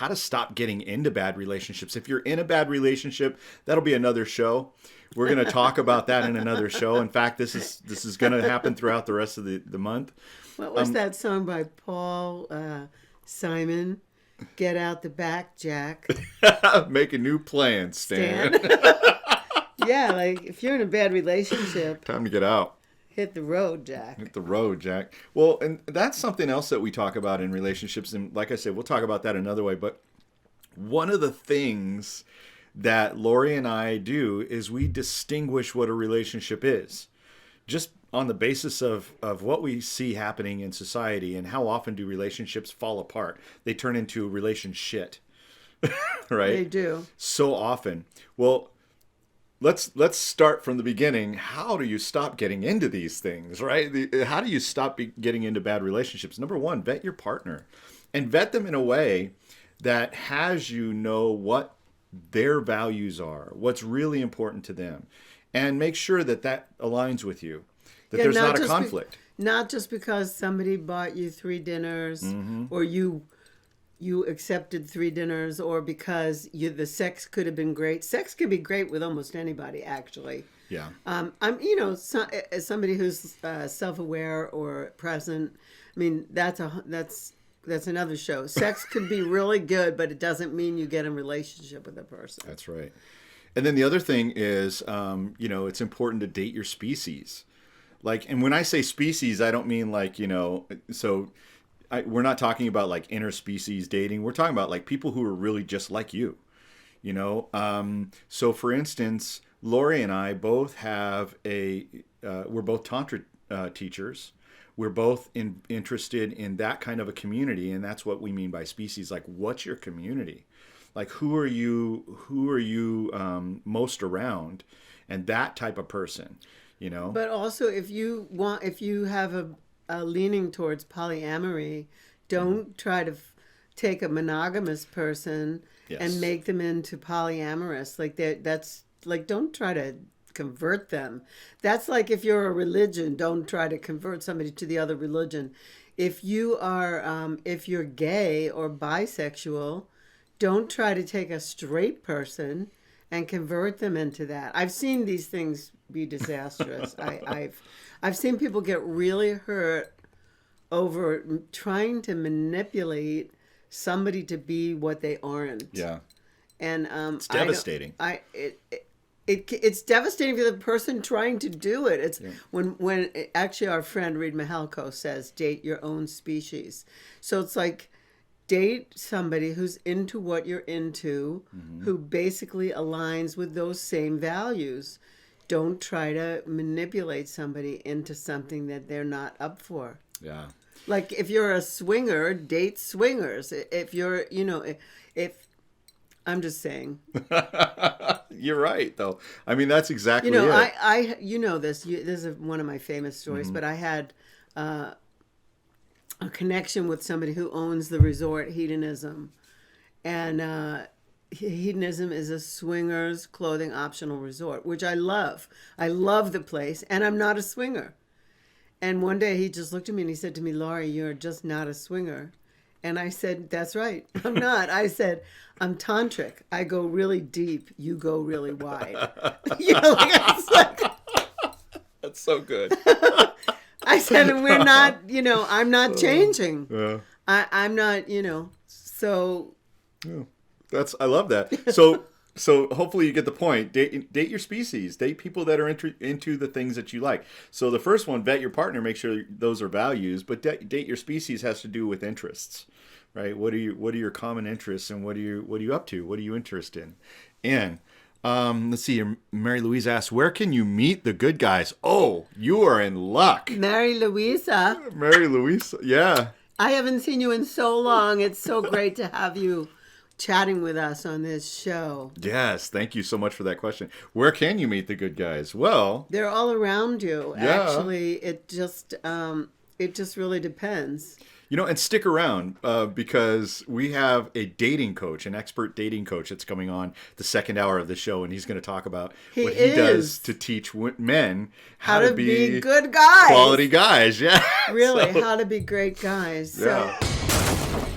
how to stop getting into bad relationships. If you're in a bad relationship, that'll be another show. We're going to talk about that in another show. In fact, this is going to happen throughout the rest of the month. What was that song by Paul Simon? Get out the back, Jack. Make a new plan, Stan. Yeah, like if you're in a bad relationship, Time to get out. hit the road, Jack. Hit the road, Jack. Well, and that's something else that we talk about in relationships. And like I said, we'll talk about that another way. But one of the things that Laurie and I do is we distinguish what a relationship is. Just on the basis of what we see happening in society and how often do relationships fall apart. They turn into relationship, right? They do. So often. Well, let's start from the beginning. How do you stop getting into these things, right? How do you stop getting into bad relationships? Number one, vet your partner. And vet them in a way that has you know what their values are, what's really important to them. And make sure that that aligns with you. That there's not a conflict. Not just because somebody bought you 3 dinners or you accepted 3 dinners or because the sex could have been great. Sex can be great with almost anybody, actually. Yeah. I'm, as somebody who's self-aware or present, I mean, that's another show. Sex could be really good, but it doesn't mean you get in a relationship with a person. That's right. And then the other thing is, it's important to date your species. And when I say species, I don't mean we're not talking about like interspecies dating. We're talking about like people who are really just like you, So for instance, Laurie and I both have we're both Tantra teachers. We're both interested in that kind of a community. And that's what we mean by species. Like, what's your community? Like, who are you most around? And that type of person, But also, if you have a leaning towards polyamory, don't try to take a monogamous person and make them into polyamorous. Don't try to convert them. That's like if you're a religion, don't try to convert somebody to the other religion. If you are, if you're gay or bisexual, don't try to take a straight person and convert them into that. I've seen these things be disastrous. I've seen people get really hurt over trying to manipulate somebody to be what they aren't. Yeah. And it's devastating. It's devastating for the person trying to do it. It's when actually our friend Reed Mahalko says, date your own species. So it's like, date somebody who's into what you're into, who basically aligns with those same values. Don't try to manipulate somebody into something that they're not up for. Yeah. Like if you're a swinger, date swingers. If you're, if I'm just saying. You're right, though. I mean, that's exactly it. I this is one of my famous stories, but I had a connection with somebody who owns the resort Hedonism. And Hedonism is a swingers clothing optional resort, which I love. I love the place, and I'm not a swinger. And one day he just looked at me and he said to me, Laurie, you're just not a swinger. And I said, that's right, I'm not. I said, I'm tantric. I go really deep. You go really wide. That's so good. I said, and we're not, I'm not changing. Yeah. I'm not, so. Yeah. I love that. So hopefully you get the point. Date your species. Date people that are into the things that you like. So the first one, vet your partner. Make sure those are values. But date your species has to do with interests, right? What are your common interests, and what are you up to? What are you interested in? Let's see here. Mary Louise asks, where can you meet the good guys? Oh, you are in luck. Mary Louisa, yeah. I haven't seen you in so long. It's so great to have you chatting with us on this show. Yes, thank you so much for that question. Where can you meet the good guys? Well, they're all around you. Yeah. Actually, it just really depends. And stick around because we have a dating coach, an expert dating coach that's coming on the second hour of the show, and he's going to talk about what he does to teach men how to be good guys. Quality guys, yeah. Really, how to be great guys. Yeah. So